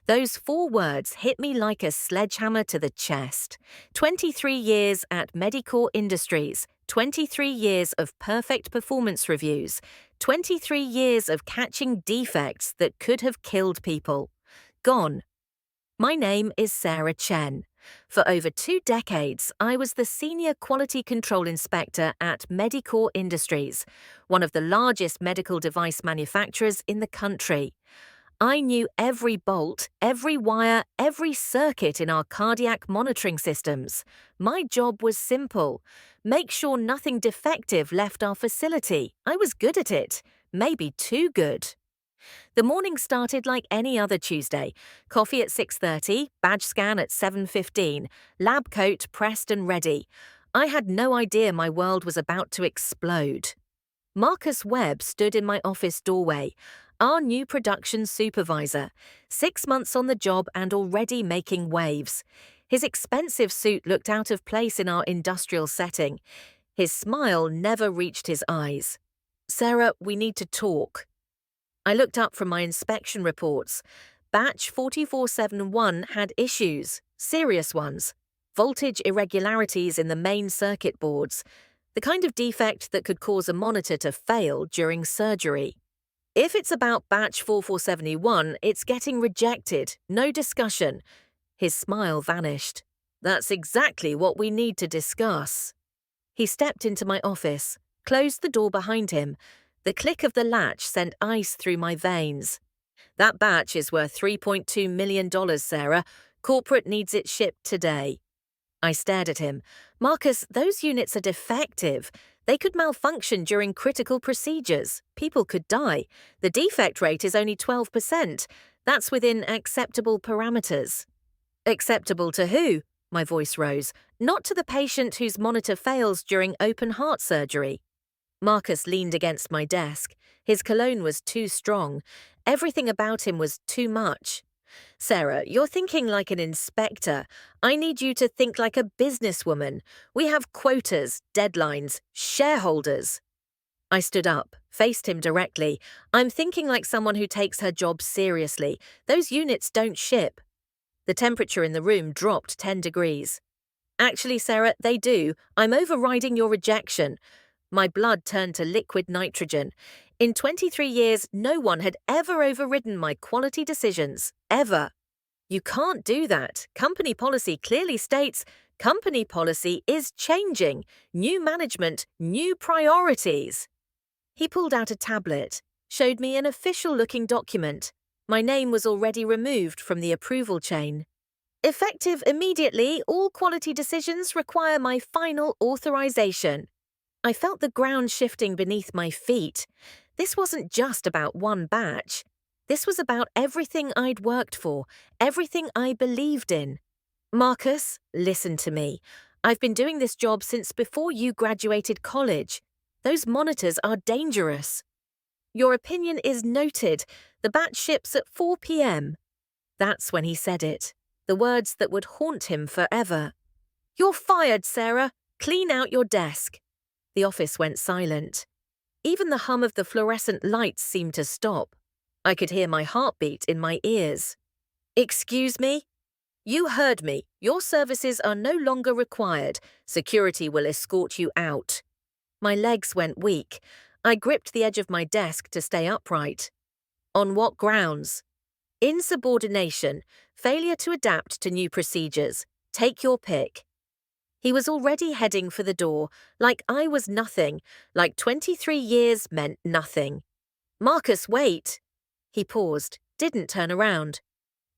Those four words hit me like a sledgehammer to the chest. 23 years at Medicore Industries, 23 years of perfect performance reviews, 23 years of catching defects that could have killed people. Gone. My name is Sarah Chen. For over 2 decades, I was the Senior Quality Control Inspector at Medicore Industries, one of the largest medical device manufacturers in the country. I knew every bolt, every wire, every circuit in our cardiac monitoring systems. My job was simple. Make sure nothing defective left our facility. I was good at it. Maybe too good. The morning started like any other Tuesday. Coffee at 6:30, badge scan at 7:15, lab coat pressed and ready. I had no idea my world was about to explode. Marcus Webb stood in my office doorway, our new production supervisor, 6 months on the job and already making waves. His expensive suit looked out of place in our industrial setting. His smile never reached his eyes. "Sarah, we need to talk." I looked up from my inspection reports. Batch 4471 had issues, serious ones. Voltage irregularities in the main circuit boards, the kind of defect that could cause a monitor to fail during surgery. If it's about batch 4471, it's getting rejected, no discussion. His smile vanished. "That's exactly what we need to discuss." He stepped into my office, closed the door behind him. The click of the latch sent ice through my veins. "That batch is worth $3.2 million, Sarah. Corporate needs it shipped today." I stared at him. "Marcus, those units are defective. They could malfunction during critical procedures. People could die. The defect rate is only 12%. That's within acceptable parameters." "Acceptable to who?" My voice rose. "Not to the patient whose monitor fails during open heart surgery." Marcus leaned against my desk. His cologne was too strong. Everything about him was too much. "Sarah, you're thinking like an inspector. I need you to think like a businesswoman. We have quotas, deadlines, shareholders." I stood up, faced him directly. "I'm thinking like someone who takes her job seriously. Those units don't ship." The temperature in the room dropped 10 degrees. "Actually, Sarah, they do. I'm overriding your rejection." My blood turned to liquid nitrogen. In 23 years, no one had ever overridden my quality decisions. Ever. "You can't do that. Company policy clearly states, company policy is changing. New management, new priorities." He pulled out a tablet, showed me an official-looking document. My name was already removed from the approval chain. "Effective immediately, all quality decisions require my final authorization." I felt the ground shifting beneath my feet. This wasn't just about one batch. This was about everything I'd worked for, everything I believed in. "Marcus, listen to me. I've been doing this job since before you graduated college. Those monitors are dangerous." "Your opinion is noted. The batch ships at 4 p.m. That's when he said it, the words that would haunt him forever. "You're fired, Sarah. Clean out your desk." The office went silent. Even the hum of the fluorescent lights seemed to stop. I could hear my heartbeat in my ears. "Excuse me?" "You heard me. Your services are no longer required. Security will escort you out." My legs went weak. I gripped the edge of my desk to stay upright. "On what grounds?" "Insubordination, failure to adapt to new procedures. Take your pick." He was already heading for the door, like I was nothing, like 23 years meant nothing. "Marcus, wait." He paused, didn't turn around.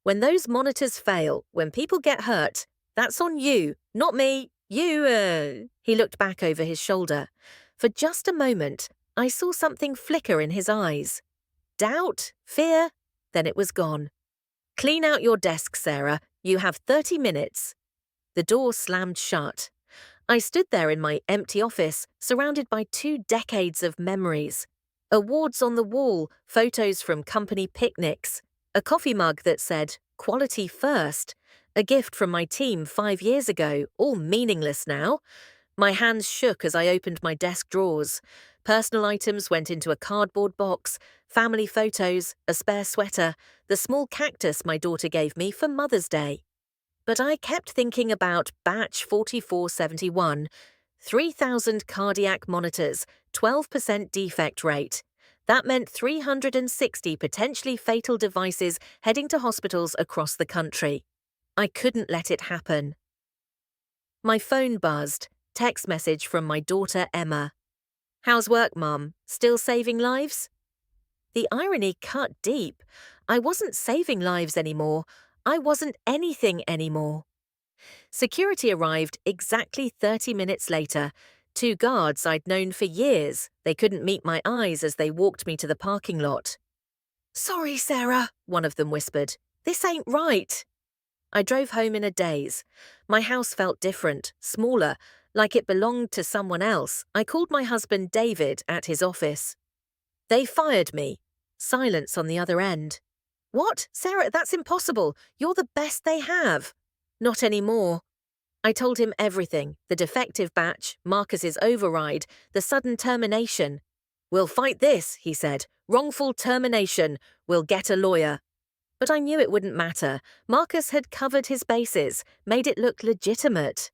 "When those monitors fail, when people get hurt, that's on you, not me. You, He looked back over his shoulder. For just a moment, I saw something flicker in his eyes. Doubt? Fear? Then it was gone. "Clean out your desk, Sarah. You have 30 minutes. The door slammed shut. I stood there in my empty office, surrounded by 2 decades of memories. Awards on the wall, photos from company picnics, a coffee mug that said, "Quality first," a gift from my team 5 years ago, all meaningless now. My hands shook as I opened my desk drawers. Personal items went into a cardboard box, family photos, a spare sweater, the small cactus my daughter gave me for Mother's Day. But I kept thinking about batch 4471, 3,000 cardiac monitors, 12% defect rate. That meant 360 potentially fatal devices heading to hospitals across the country. I couldn't let it happen. My phone buzzed. Text message from my daughter Emma. "How's work, Mum? Still saving lives?" The irony cut deep. I wasn't saving lives anymore. I wasn't anything anymore. Security arrived exactly 30 minutes later. Two guards I'd known for years. They couldn't meet my eyes as they walked me to the parking lot. "Sorry, Sarah," one of them whispered. "This ain't right." I drove home in a daze. My house felt different, smaller, like it belonged to someone else. I called my husband David at his office. "They fired me." Silence on the other end. "What? Sarah, that's impossible. You're the best they have." "Not anymore." I told him everything, the defective batch, Marcus's override, the sudden termination. "We'll fight this," he said. "Wrongful termination. We'll get a lawyer." But I knew it wouldn't matter. Marcus had covered his bases, made it look legitimate.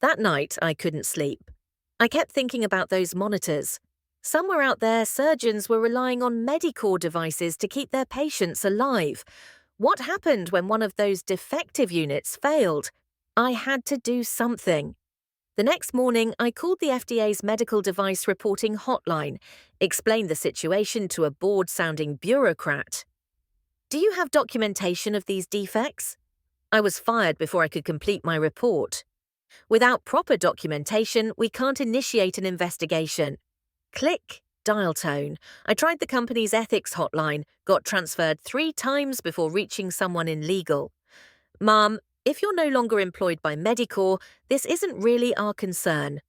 That night, I couldn't sleep. I kept thinking about those monitors. Somewhere out there, surgeons were relying on Medicore devices to keep their patients alive. What happened when one of those defective units failed? I had to do something. The next morning, I called the FDA's medical device reporting hotline, explained the situation to a bored-sounding bureaucrat. "Do you have documentation of these defects?" I was fired before I could complete my report. "Without proper documentation, we can't initiate an investigation." Click, dial tone. I tried the company's ethics hotline, got transferred 3 times before reaching someone in legal. "Ma'am, if you're no longer employed by Medicore, this isn't really our concern."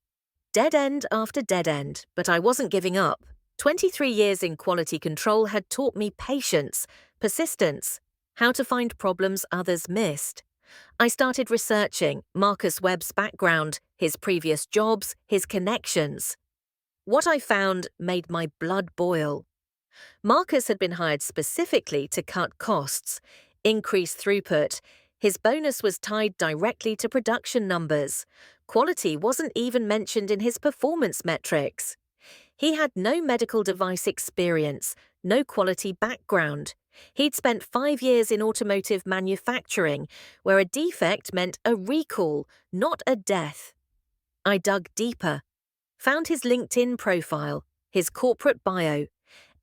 Dead end after dead end, but I wasn't giving up. 23 years in quality control had taught me patience, persistence, how to find problems others missed. I started researching Marcus Webb's background, his previous jobs, his connections. What I found made my blood boil. Marcus had been hired specifically to cut costs, increase throughput. His bonus was tied directly to production numbers. Quality wasn't even mentioned in his performance metrics. He had no medical device experience, no quality background. He'd spent 5 years in automotive manufacturing, where a defect meant a recall, not a death. I dug deeper, found his LinkedIn profile, his corporate bio.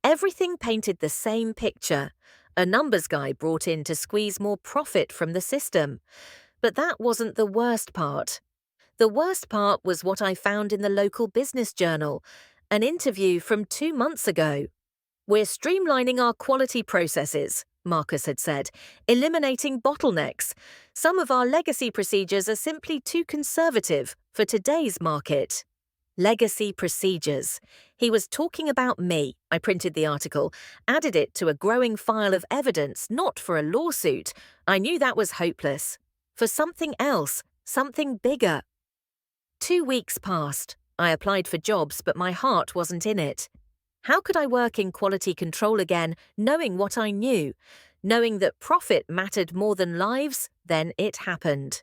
Everything painted the same picture. A numbers guy brought in to squeeze more profit from the system. But that wasn't the worst part. The worst part was what I found in the local business journal, an interview from 2 months ago. "We're streamlining our quality processes," Marcus had said, "eliminating bottlenecks. Some of our legacy procedures are simply too conservative for today's market." Legacy procedures. He was talking about me. I printed the article, added it to a growing file of evidence, not for a lawsuit. I knew that was hopeless. For something else, something bigger. 2 weeks passed. I applied for jobs, but my heart wasn't in it. How could I work in quality control again, knowing what I knew? Knowing that profit mattered more than lives? Then it happened.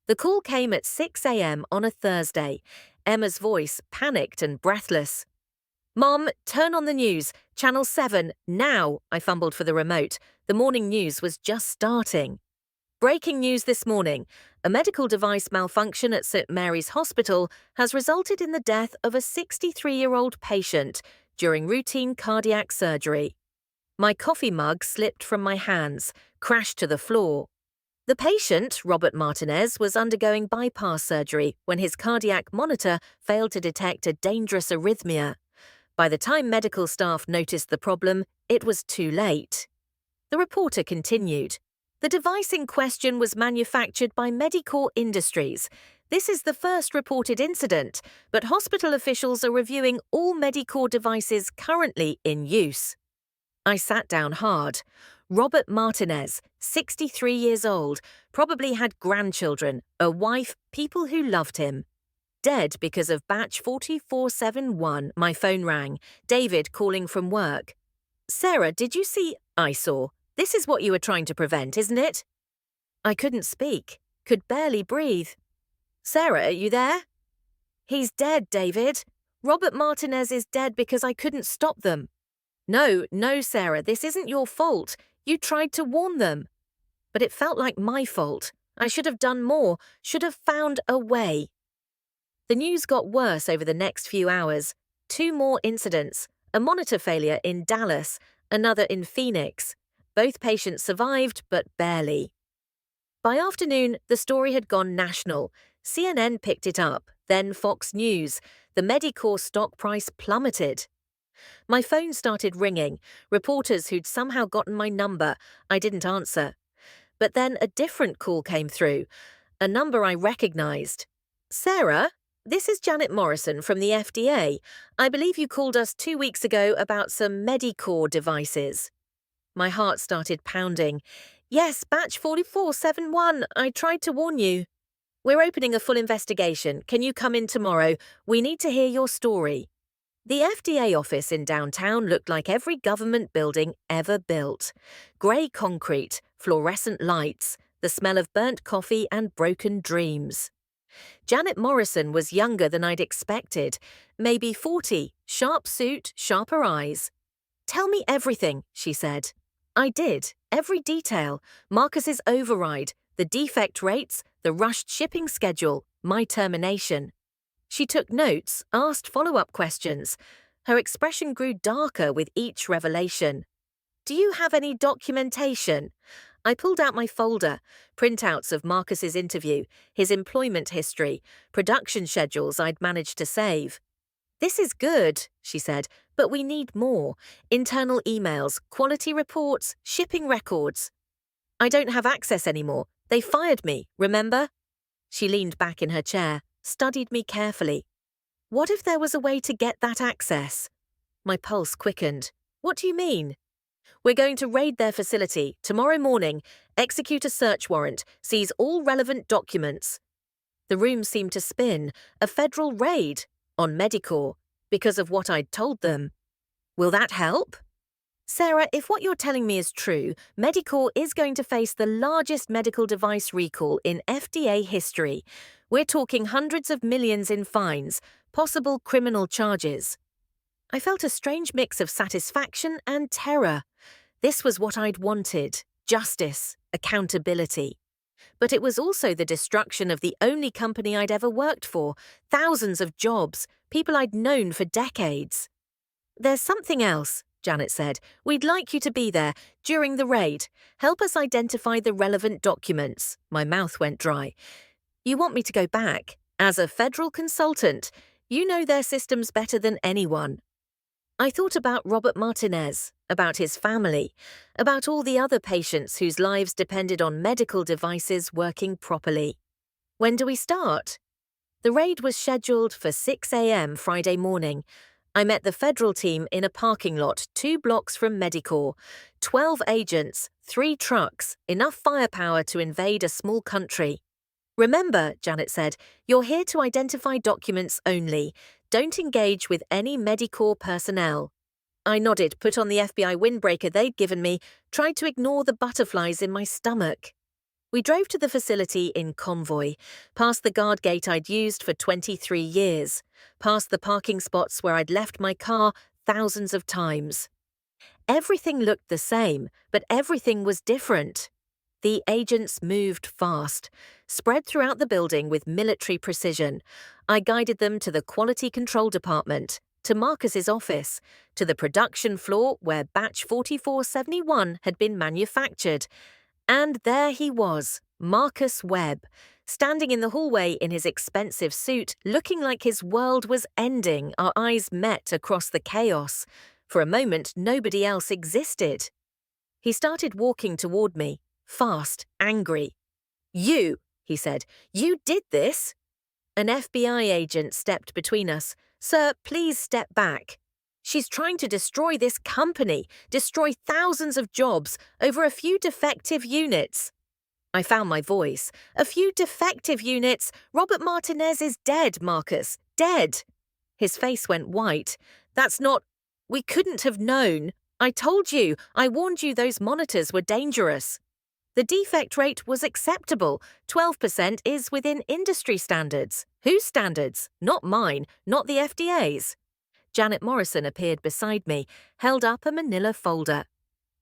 The call came at 6 a.m. on a Thursday. Emma's voice, panicked and breathless. "Mom, turn on the news. Channel 7, now." I fumbled for the remote. The morning news was just starting. "Breaking news this morning. A medical device malfunction at St. Mary's Hospital has resulted in the death of a 63-year-old patient during routine cardiac surgery." My coffee mug slipped from my hands, crashed to the floor. The patient, Robert Martinez, was undergoing bypass surgery when his cardiac monitor failed to detect a dangerous arrhythmia. By the time medical staff noticed the problem, it was too late. The reporter continued. "The device in question was manufactured by Medicore Industries. This is the first reported incident, but hospital officials are reviewing all Medicore devices currently in use." I sat down hard. Robert Martinez, 63 years old, probably had grandchildren, a wife, people who loved him. Dead because of batch 4471. My phone rang. David calling from work. Sarah, did you see? I saw. This is what you were trying to prevent, isn't it? I couldn't speak. Could barely breathe. Sarah, are you there? He's dead, David. Robert Martinez is dead because I couldn't stop them. No, Sarah, this isn't your fault. You tried to warn them. But it felt like my fault. I should have done more, should have found a way. The news got worse over the next few hours. 2 more incidents, a monitor failure in Dallas, another in Phoenix. Both patients survived, but barely. By afternoon, the story had gone national. CNN picked it up, then Fox News. The Medicor stock price plummeted. My phone started ringing. Reporters who'd somehow gotten my number. I didn't answer. But then a different call came through, a number I recognized. Sarah, this is Janet Morrison from the FDA. I believe you called us 2 weeks ago about some Medicor devices. My heart started pounding. Yes, batch 4471. I tried to warn you. We're opening a full investigation. Can you come in tomorrow? We need to hear your story. The FDA office in downtown looked like every government building ever built. Grey concrete, fluorescent lights, the smell of burnt coffee and broken dreams. Janet Morrison was younger than I'd expected, maybe 40, sharp suit, sharper eyes. Tell me everything, she said. I did, every detail, Marcus's override, the defect rates, the rushed shipping schedule, my termination. She took notes, asked follow-up questions. Her expression grew darker with each revelation. Do you have any documentation? I pulled out my folder, printouts of Marcus's interview, his employment history, production schedules I'd managed to save. This is good, she said, but we need more. Internal emails, quality reports, shipping records. I don't have access anymore. They fired me, remember? She leaned back in her chair, studied me carefully. What if there was a way to get that access? My pulse quickened. What do you mean? We're going to raid their facility tomorrow morning, execute a search warrant, seize all relevant documents. The room seemed to spin, a federal raid on Medicor because of what I'd told them. Will that help? Sarah, if what you're telling me is true, Medicor is going to face the largest medical device recall in FDA history. We're talking hundreds of millions in fines, possible criminal charges. I felt a strange mix of satisfaction and terror. This was what I'd wanted, justice, accountability. But it was also the destruction of the only company I'd ever worked for, thousands of jobs, people I'd known for decades. There's something else, Janet said. We'd like you to be there during the raid. Help us identify the relevant documents. My mouth went dry. You want me to go back? As a federal consultant, you know their systems better than anyone. I thought about Robert Martinez, about his family, about all the other patients whose lives depended on medical devices working properly. When do we start? The raid was scheduled for 6 a.m. Friday morning. I met the federal team in a parking lot 2 blocks from Medicor. 12 agents, 3 trucks, enough firepower to invade a small country. Remember, Janet said, you're here to identify documents only. Don't engage with any Medicor personnel. I nodded, put on the FBI windbreaker they'd given me, tried to ignore the butterflies in my stomach. We drove to the facility in convoy, past the guard gate I'd used for 23 years, past the parking spots where I'd left my car thousands of times. Everything looked the same, but everything was different. The agents moved fast, spread throughout the building with military precision. I guided them to the quality control department, to Marcus's office, to the production floor where batch 4471 had been manufactured. And there he was, Marcus Webb, standing in the hallway in his expensive suit, looking like his world was ending. Our eyes met across the chaos. For a moment, nobody else existed. He started walking toward me, fast, angry. You, he said, you did this? An FBI agent stepped between us. Sir, please step back. She's trying to destroy this company, destroy thousands of jobs over a few defective units. I found my voice. A few defective units. Robert Martinez is dead, Marcus. Dead. His face went white. That's not... We couldn't have known. I told you. I warned you those monitors were dangerous. The defect rate was acceptable. 12% is within industry standards. Whose standards? Not mine, not the FDA's. Janet Morrison appeared beside me, held up a manila folder.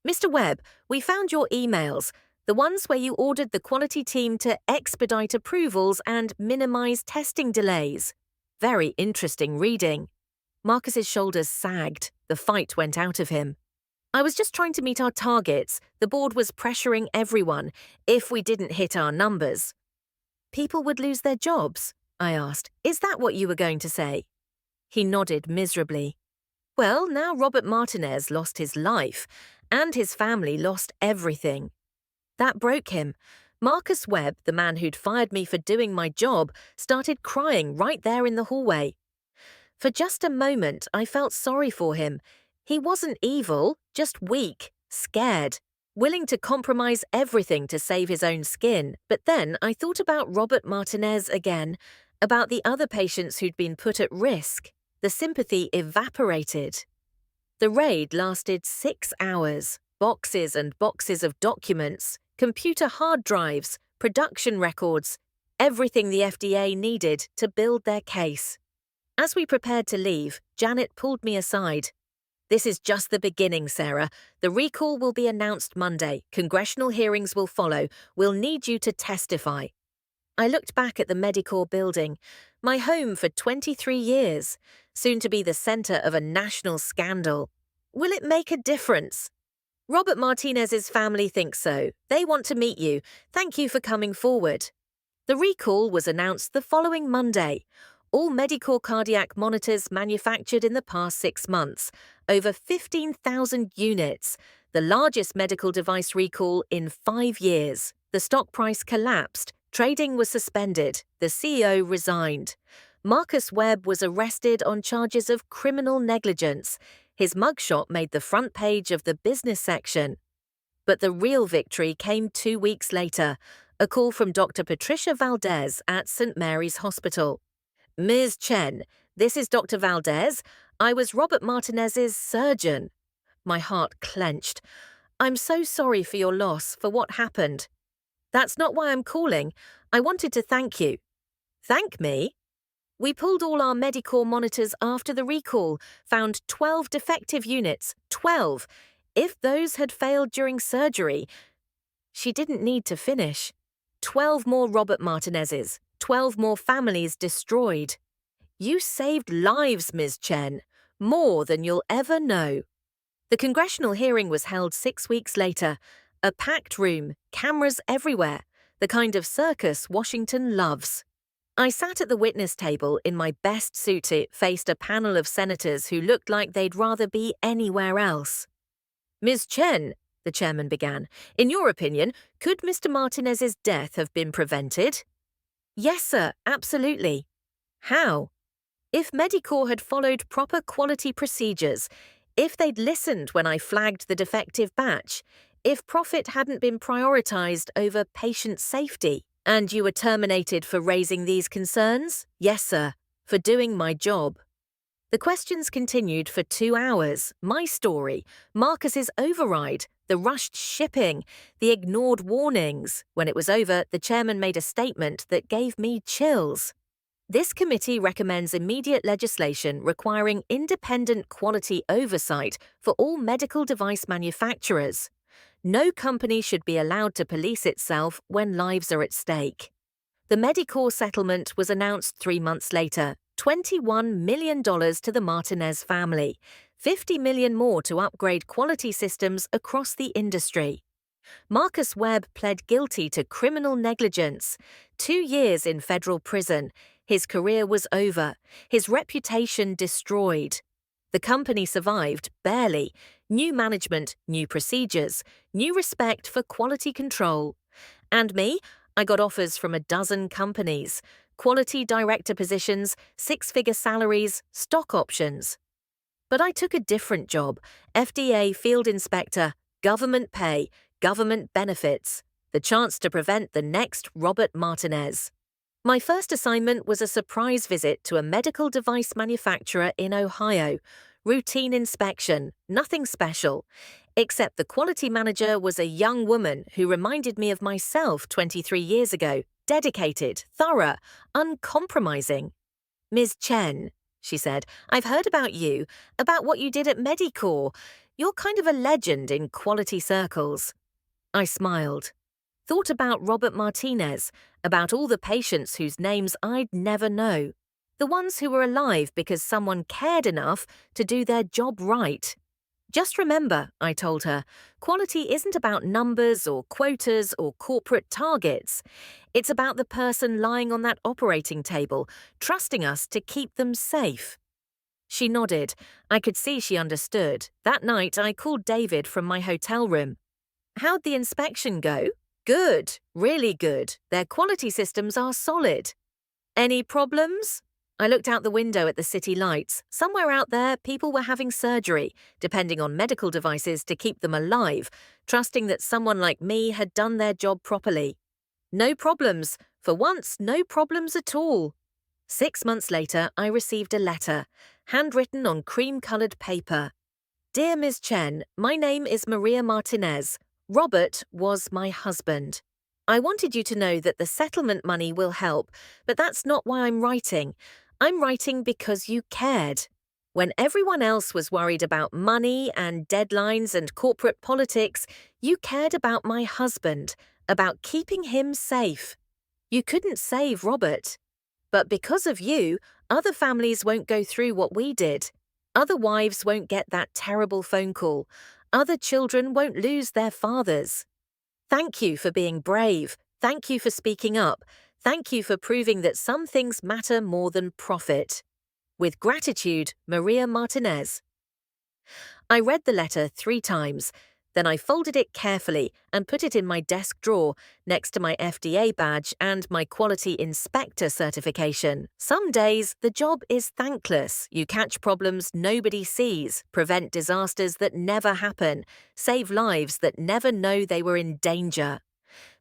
Mr. Webb, we found your emails, the ones where you ordered the quality team to expedite approvals and minimize testing delays. Very interesting reading. Marcus's shoulders sagged. The fight went out of him. I was just trying to meet our targets. The board was pressuring everyone. If we didn't hit our numbers. People would lose their jobs, I asked. Is that what you were going to say? He nodded miserably. Well, now Robert Martinez lost his life, and his family lost everything. That broke him. Marcus Webb, the man who'd fired me for doing my job, started crying right there in the hallway. For just a moment, I felt sorry for him. He wasn't evil, just weak, scared, willing to compromise everything to save his own skin. But then I thought about Robert Martinez again, about the other patients who'd been put at risk. The sympathy evaporated. The raid lasted 6 hours. Boxes and boxes of documents, computer hard drives, production records, everything the FDA needed to build their case. As we prepared to leave, Janet pulled me aside. This is just the beginning, Sarah. The recall will be announced Monday. Congressional hearings will follow. We'll need you to testify. I looked back at the Medicorps building, my home for 23 years, soon to be the center of a national scandal. Will it make a difference? Robert Martinez's family thinks so. They want to meet you. Thank you for coming forward. The recall was announced the following Monday. All Medicorps cardiac monitors manufactured in the past 6 months, over 15,000 units, the largest medical device recall in 5 years. The stock price collapsed, trading was suspended, the CEO resigned. Marcus Webb was arrested on charges of criminal negligence. His mugshot made the front page of the business section. But the real victory came 2 weeks later, a call from Dr. Patricia Valdez at St. Mary's Hospital. Ms. Chen, this is Dr. Valdez. I was Robert Martinez's surgeon. My heart clenched. I'm so sorry for your loss, for what happened. That's not why I'm calling. I wanted to thank you. Thank me? We pulled all our Medicorps monitors after the recall, found 12 defective units. 12. If those had failed during surgery... She didn't need to finish. 12 more Robert Martinez's. 12 more families destroyed. You saved lives, Ms. Chen, more than you'll ever know. The congressional hearing was held 6 weeks later. A packed room, cameras everywhere, the kind of circus Washington loves. I sat at the witness table in my best suit. It faced a panel of senators who looked like they'd rather be anywhere else. Ms. Chen, the chairman began, in your opinion, could Mr. Martinez's death have been prevented? Yes, sir, absolutely. How? If Medicorps had followed proper quality procedures, if they'd listened when I flagged the defective batch, if profit hadn't been prioritized over patient safety, and you were terminated for raising these concerns? Yes, sir, for doing my job. The questions continued for 2 hours. My story, Marcus's override, the rushed shipping, the ignored warnings. When it was over, the chairman made a statement that gave me chills. This committee recommends immediate legislation requiring independent quality oversight for all medical device manufacturers. No company should be allowed to police itself when lives are at stake. The Medicorps settlement was announced 3 months later. $21 million to the Martinez family, $50 million more to upgrade quality systems across the industry. Marcus Webb pled guilty to criminal negligence, 2 years in federal prison. His career was over, his reputation destroyed. The company survived, barely. New management, new procedures, new respect for quality control. And me? I got offers from a dozen companies. Quality director positions, 6-figure salaries, stock options. But I took a different job, FDA field inspector, government pay, government benefits. the chance to prevent the next Robert Martinez. My first assignment was a surprise visit to a medical device manufacturer in Ohio. Routine inspection, nothing special. Except the quality manager was a young woman who reminded me of myself 23 years ago. Dedicated, thorough, uncompromising. "Ms. Chen," she said, "I've heard about you, about what you did at Medicorps. You're kind of a legend in quality circles." I smiled. Thought about Robert Martinez, about all the patients whose names I'd never know. The ones who were alive because someone cared enough to do their job right. "Just remember," I told her, "quality isn't about numbers or quotas or corporate targets. It's about the person lying on that operating table, trusting us to keep them safe." She nodded. I could see she understood. That night, I called David from my hotel room. "How'd the inspection go?" "Good, really good. Their quality systems are solid." "Any problems?" I looked out the window at the city lights. Somewhere out there, people were having surgery, depending on medical devices to keep them alive, trusting that someone like me had done their job properly. "No problems. For once, no problems at all." 6 months later, I received a letter, handwritten on cream-colored paper. "Dear Ms. Chen, my name is Maria Martinez. Robert was my husband. I wanted you to know that the settlement money will help, but that's not why I'm writing. I'm writing because you cared. When everyone else was worried about money and deadlines and corporate politics, you cared about my husband, about keeping him safe. You couldn't save Robert. But because of you, other families won't go through what we did. Other wives won't get that terrible phone call. Other children won't lose their fathers. Thank you for being brave. Thank you for speaking up. Thank you for proving that some things matter more than profit. With gratitude, Maria Martinez." I read the letter 3 times. Then I folded it carefully and put it in my desk drawer next to my FDA badge and my quality inspector certification. Some days, the job is thankless. You catch problems nobody sees, prevent disasters that never happen, save lives that never know they were in danger.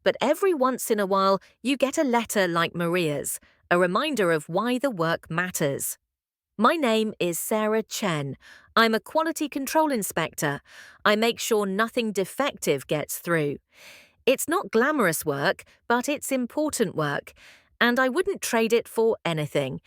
But every once in a while, you get a letter like Maria's, a reminder of why the work matters. My name is Sarah Chen. I'm a quality control inspector. I make sure nothing defective gets through. It's not glamorous work, but it's important work, and I wouldn't trade it for anything.